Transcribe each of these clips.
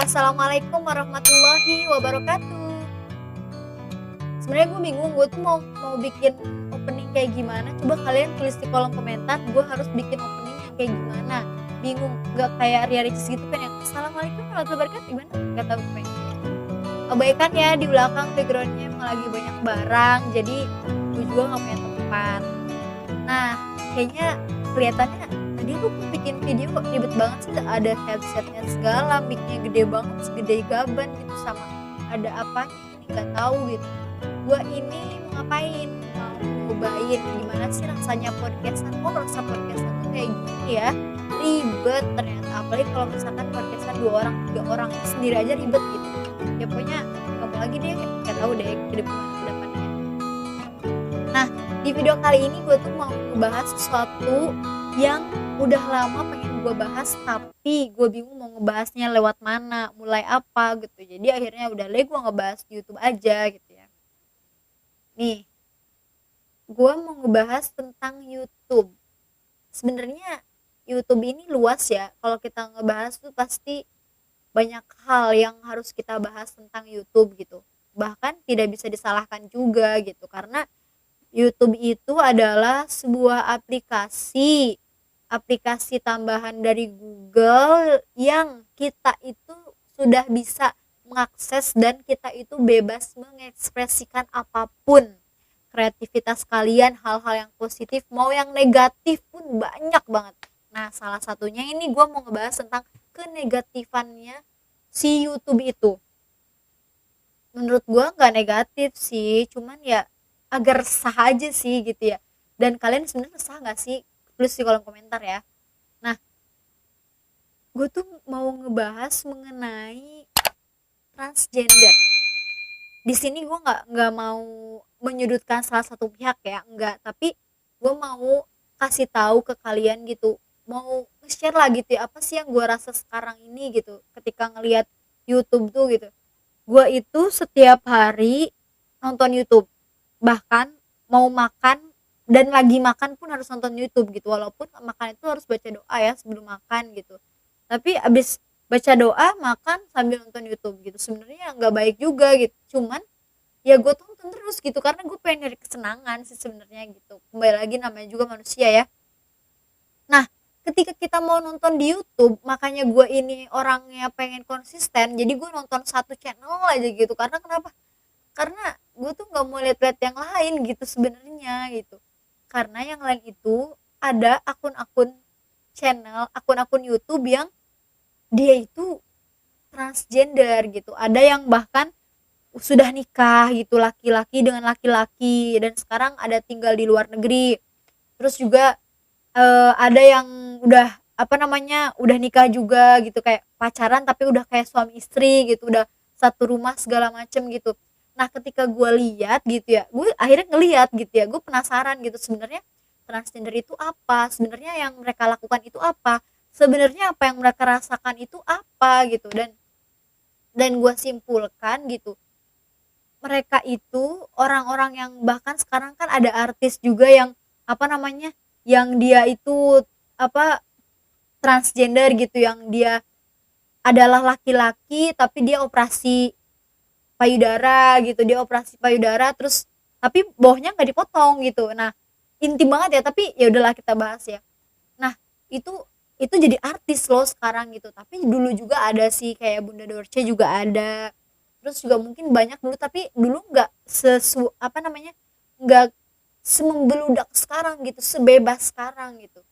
Assalamualaikum warahmatullahi wabarakatuh. Sebenarnya gue bingung, gue tuh mau bikin opening kayak gimana. Coba kalian tulis di kolom komentar, gue harus bikin opening yang kayak gimana. Bingung, gak kayak Ria Ricis gitu kan yang Assalamualaikum warahmatullahi wabarakatuh. Gimana? Gak tau gue pengen. Kebaikan ya, di belakang backgroundnya emang lagi banyak barang, jadi gue juga gak punya tempat. Nah, kayaknya kelihatannya tadi gue bikin video ribet banget sih, ada headsetnya segala, mic-nya gede banget, segede gaban gitu, sama ada apanya ini nggak tahu gitu. Gue ini mau ngapain, mau nyobain gimana sih rasanya podcastan. Oh, rasa podcastan tuh kayak gini ya, ribet ternyata, apalagi kalau misalkan podcastan 2 orang 3 orang sendiri aja ribet gitu ya. Pokoknya kamu lagi deh, nggak tahu deh ke depannya. Nah, di video kali ini gue tuh mau ngebahas sesuatu yang udah lama pengen gue bahas, tapi gue bingung mau ngebahasnya lewat mana, mulai apa gitu. Jadi akhirnya udah gue ngebahas di YouTube aja gitu ya. Nih, gue mau ngebahas tentang YouTube. Sebenarnya YouTube ini luas ya. Kalau kita ngebahas tuh pasti banyak hal yang harus kita bahas tentang YouTube gitu. Bahkan tidak bisa disalahkan juga gitu, karena YouTube itu adalah sebuah aplikasi tambahan dari Google yang kita itu sudah bisa mengakses, dan kita itu bebas mengekspresikan apapun kreativitas kalian, hal-hal yang positif mau yang negatif pun banyak banget. Nah, salah satunya ini gue mau ngebahas tentang kenegatifannya si YouTube itu. Menurut gue nggak negatif sih, cuman ya agar sah aja sih gitu ya. Dan kalian sebenarnya sah nggak sih? Tulis di kolom komentar ya. Nah, gue tuh mau ngebahas mengenai transgender. Di sini gue nggak mau menyudutkan salah satu pihak ya, nggak. Tapi gue mau kasih tahu ke kalian gitu, mau share lah gitu ya, apa sih yang gue rasa sekarang ini gitu ketika ngelihat YouTube tuh gitu. Gue itu setiap hari nonton YouTube, bahkan mau makan dan lagi makan pun harus nonton YouTube gitu, walaupun makan itu harus baca doa ya sebelum makan gitu. Tapi abis baca doa makan sambil nonton YouTube gitu, sebenarnya nggak baik juga gitu, cuman ya gue tonton terus gitu karena gue pengen nyari kesenangan sih sebenarnya gitu. Kembali lagi, namanya juga manusia ya. Nah, ketika kita mau nonton di YouTube, makanya gue ini orangnya pengen konsisten, jadi gue nonton satu channel aja gitu. Karena kenapa? Karena gue tuh nggak mau lihat-lihat yang lain gitu sebenarnya gitu. Karena yang lain itu ada akun-akun channel, akun-akun YouTube yang dia itu transgender gitu. Ada yang bahkan sudah nikah gitu, laki-laki dengan laki-laki, dan sekarang ada tinggal di luar negeri. Terus juga ada yang udah apa namanya, udah nikah juga gitu, kayak pacaran tapi udah kayak suami istri gitu, udah satu rumah segala macem gitu. Nah, ketika gue lihat gitu ya, gue akhirnya ngelihat gitu ya, gue penasaran gitu, sebenarnya transgender itu apa, sebenarnya yang mereka lakukan itu apa, sebenarnya apa yang mereka rasakan itu apa gitu. Dan gue simpulkan gitu, mereka itu orang-orang yang, bahkan sekarang kan ada artis juga yang apa namanya, yang dia itu apa, transgender gitu, yang dia adalah laki-laki tapi dia operasi payudara gitu, dia operasi payudara terus tapi bawahnya nggak dipotong gitu. Nah, intim banget ya, tapi ya udahlah kita bahas ya. Nah, itu itu jadi artis loh sekarang gitu, tapi dulu juga ada sih, kayak Bunda Dorce juga ada, terus juga mungkin banyak dulu, tapi dulu nggak apa namanya, nggak semembeludak sekarang gitu, sebebas sekarang gitu.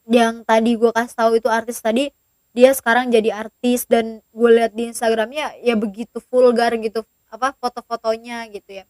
Yang tadi gue kasih tahu itu artis tadi, dia sekarang jadi artis, dan gue lihat di Instagramnya ya begitu vulgar gitu, apa foto-fotonya gitu ya.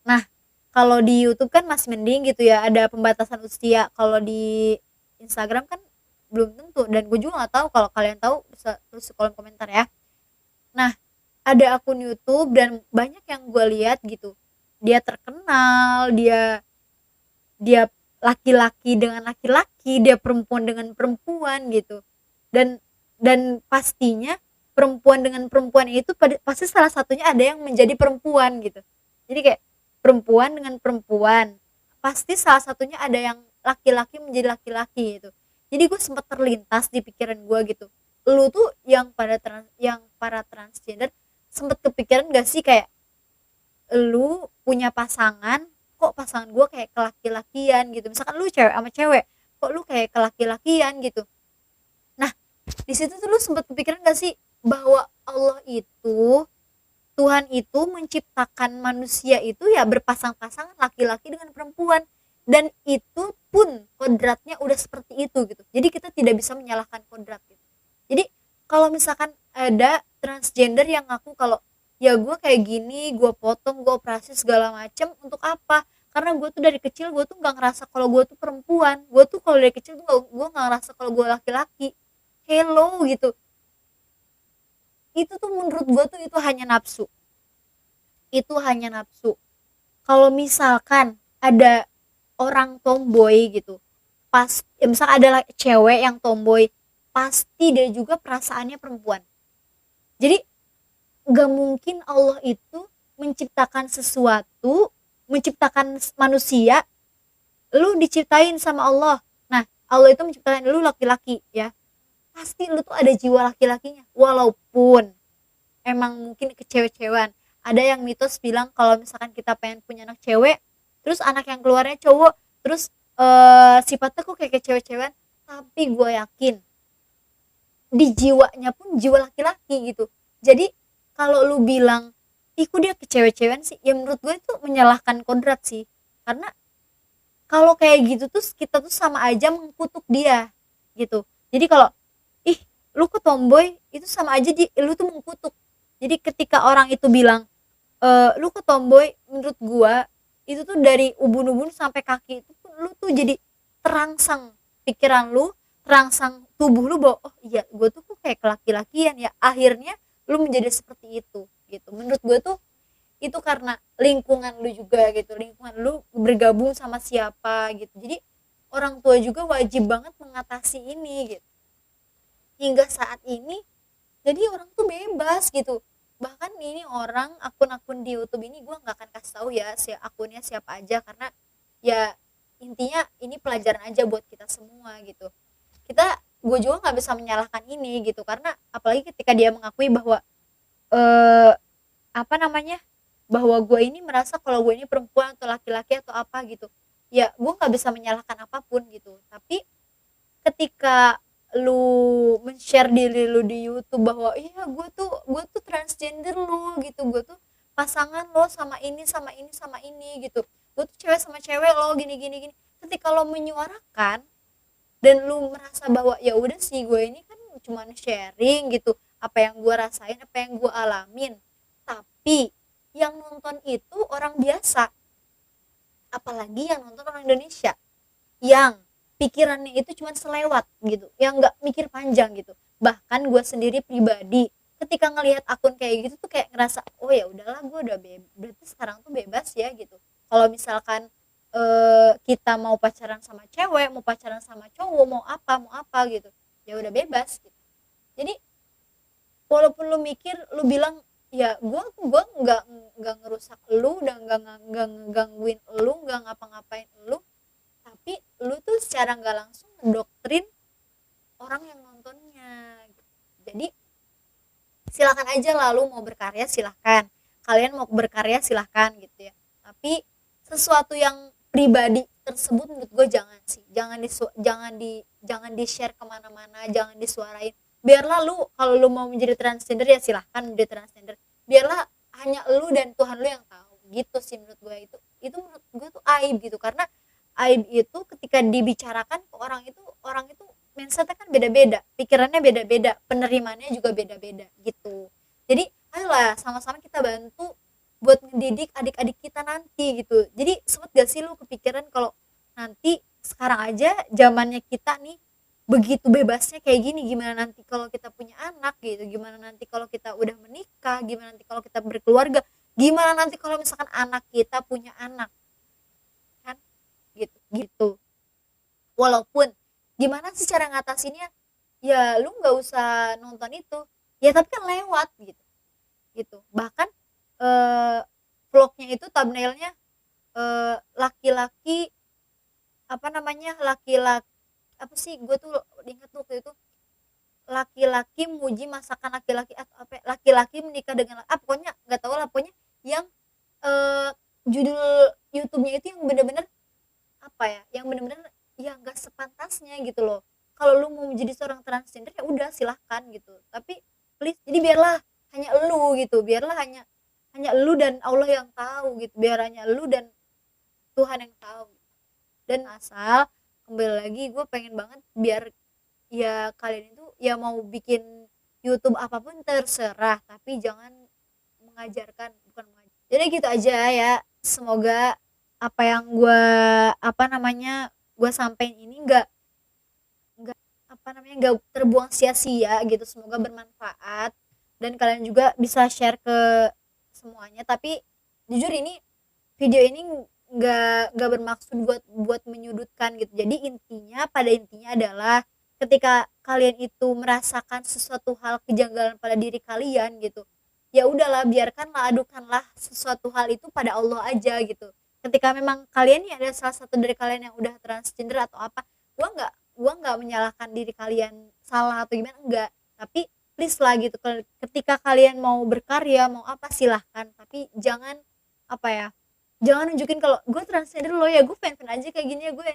Nah, kalau di YouTube kan masih mending gitu ya, ada pembatasan usia. Kalau di Instagram kan belum tentu, dan gue juga nggak tahu, kalau kalian tahu bisa tulis di kolom komentar ya. Nah, ada akun YouTube dan banyak yang gue lihat gitu, dia terkenal, dia dia laki-laki dengan laki-laki, dia perempuan dengan perempuan gitu, dan pastinya perempuan dengan perempuan itu pasti salah satunya ada yang menjadi perempuan gitu. Jadi kayak perempuan dengan perempuan, pasti salah satunya ada yang laki-laki menjadi laki-laki gitu. Jadi gue sempat terlintas di pikiran gue gitu, lu tuh yang para transgender sempet kepikiran gak sih kayak lu punya pasangan, kok pasangan gue kayak kelaki-lakian gitu, misalkan lu cewek sama cewek, kok lu kayak kelaki-lakian gitu. Nah, di situ tuh lu sempet kepikiran gak sih bahwa Allah itu, Tuhan itu menciptakan manusia itu ya berpasang-pasangan laki-laki dengan perempuan, dan itu pun kodratnya udah seperti itu gitu. Jadi kita tidak bisa menyalahkan kodrat gitu. Jadi kalau misalkan ada transgender yang ngaku kalau ya gue kayak gini, gue potong, gue operasi segala macem untuk apa? Karena gue tuh dari kecil gue tuh nggak ngerasa kalau gue tuh perempuan, gue tuh kalau dari kecil tuh gue nggak ngerasa kalau gue laki-laki. Hello gitu, itu tuh menurut gue tuh itu hanya nafsu, itu hanya nafsu. Kalau misalkan ada orang tomboy gitu, pas ya misal ada cewek yang tomboy, pasti dia juga perasaannya perempuan. Jadi gak mungkin Allah itu menciptakan sesuatu, menciptakan manusia, lu diciptain sama Allah. Nah, Allah itu menciptakan lu laki-laki ya, pasti lu tuh ada jiwa laki-lakinya. Walaupun emang mungkin kecewe-cewean, ada yang mitos bilang kalau misalkan kita pengen punya anak cewek, terus anak yang keluarnya cowok, terus sifatnya kok kayak kecewe-cewean, tapi gue yakin di jiwanya pun jiwa laki-laki gitu. Jadi kalau lu bilang ih kok dia kecewe-cewean sih, ya menurut gue itu menyalahkan kodrat sih. Karena kalau kayak gitu tuh kita tuh sama aja mengkutuk dia gitu. Jadi kalau ih lu ke tomboy, itu sama aja lu tuh mengkutuk. Jadi ketika orang itu bilang lu ke tomboy, menurut gua itu tuh dari ubun-ubun sampai kaki itu tuh, lu tuh jadi terangsang pikiran lu, terangsang tubuh lu bahwa oh iya gua tuh kok kayak laki-lakian ya, akhirnya lu menjadi seperti itu gitu. Menurut gua tuh itu karena lingkungan lu juga gitu, lingkungan lu bergabung sama siapa gitu. Jadi orang tua juga wajib banget mengatasi ini gitu. Hingga saat ini jadi orang tuh bebas gitu. Bahkan ini orang akun-akun di YouTube ini gue nggak akan kasih tahu ya si akunnya siapa aja, karena ya intinya ini pelajaran aja buat kita semua gitu. Gue juga nggak bisa menyalahkan ini gitu, karena apalagi ketika dia mengakui bahwa eh apa namanya, bahwa gue ini merasa kalau gue ini perempuan atau laki-laki atau apa gitu, ya gue nggak bisa menyalahkan apapun gitu. Tapi ketika lu men-share diri lu di YouTube bahwa iya gue tuh transgender lu gitu, gue tuh pasangan lo sama ini sama ini sama ini gitu, gue tuh cewek sama cewek lo gini gini gini, ketika lo menyuarakan dan lu merasa bahwa ya udah sih gue ini kan cuma sharing gitu apa yang gue rasain, apa yang gue alamin, tapi yang nonton itu orang biasa, apalagi yang nonton orang Indonesia yang pikirannya itu cuma selewat gitu, yang nggak mikir panjang gitu. Bahkan gue sendiri pribadi ketika ngelihat akun kayak gitu tuh kayak ngerasa oh ya udahlah, gue udah berarti sekarang tuh bebas ya gitu. Kalau misalkan kita mau pacaran sama cewek, mau pacaran sama cowok, mau apa gitu, ya udah bebas gitu. Jadi walaupun lu mikir, lu bilang ya gue nggak ngerusak lu dan nggak ngegangguin lu, nggak ngapa-ngapain lu, tapi lu tuh secara nggak langsung mendoktrin orang yang nontonnya gitu. Jadi silakan aja, lalu mau berkarya silahkan, kalian mau berkarya silahkan gitu ya, tapi sesuatu yang pribadi tersebut menurut gue jangan sih, jangan di share kemana-mana, jangan disuarain. Biarlah lu kalau lu mau menjadi transgender ya silahkan menjadi transgender, biarlah hanya lu dan Tuhan lu yang tahu gitu sih. Menurut gue itu menurut gue tuh aib gitu, karena aib itu ketika dibicarakan ke orang itu mindsetnya kan beda-beda, pikirannya beda-beda, penerimaannya juga beda-beda gitu. Jadi ayolah sama-sama kita bantu buat ngedidik adik-adik kita nanti gitu. Jadi sempet gak sih lu kepikiran kalau nanti sekarang aja zamannya kita nih begitu bebasnya kayak gini, gimana nanti kalau kita punya anak gitu, gimana nanti kalau kita udah menikah, gimana nanti kalau kita berkeluarga, gimana nanti kalau misalkan anak kita punya anak, kan gitu gitu. Walaupun gimana sih cara ngatasinnya, ya lu nggak usah nonton itu ya, tapi kan lewat gitu gitu. Bahkan eh, vlognya itu thumbnailnya laki-laki, apa namanya, laki-laki apa sih, gue tuh inget tuh waktu itu laki-laki muji masakan laki-laki atau apa ya, laki-laki menikah dengan pokoknya nggak tahu lah, pokoknya yang eh, judul YouTube-nya itu yang bener-bener apa ya, yang bener-bener ya nggak sepantasnya gitu loh. Kalau lu mau menjadi seorang transgender ya udah silahkan gitu, tapi please jadi biarlah hanya lu gitu, biarlah hanya hanya lu dan Allah yang tahu gitu, biar hanya lu dan Tuhan yang tahu. Dan asal kembali lagi gue pengen banget biar ya kalian itu ya mau bikin YouTube apapun terserah, tapi jangan mengajarkan, bukan mengajar. Jadi gitu aja ya, semoga apa yang gue apa namanya gue sampein ini nggak apa namanya nggak terbuang sia-sia gitu, semoga bermanfaat dan kalian juga bisa share ke semuanya. Tapi jujur ini video ini nggak bermaksud buat buat menyudutkan gitu. Jadi intinya, pada intinya adalah ketika kalian itu merasakan sesuatu hal kejanggalan pada diri kalian gitu, ya udahlah, biarkanlah, adukanlah sesuatu hal itu pada Allah aja gitu. Ketika memang kalian nih ada salah satu dari kalian yang udah transgender atau apa, gua nggak menyalahkan diri kalian salah atau gimana, enggak, tapi please lah gitu, ketika kalian mau berkarya mau apa silahkan, tapi jangan apa ya, jangan nunjukin kalau gue transgender loh ya, gue fan-fan aja kayak gini ya gue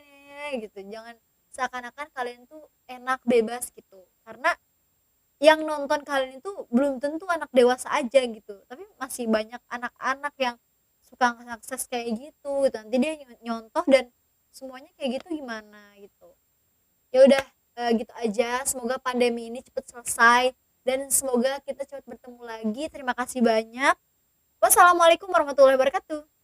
gitu. Jangan seakan-akan kalian tuh enak bebas gitu, karena yang nonton kalian itu belum tentu anak dewasa aja gitu, tapi masih banyak anak-anak yang suka ngakses kayak gitu, gitu. Nanti dia nyontoh dan semuanya kayak gitu, gimana gitu. Ya udah, gitu aja, semoga pandemi ini cepet selesai dan semoga kita cepat bertemu lagi. Terima kasih banyak. Wassalamualaikum warahmatullahi wabarakatuh.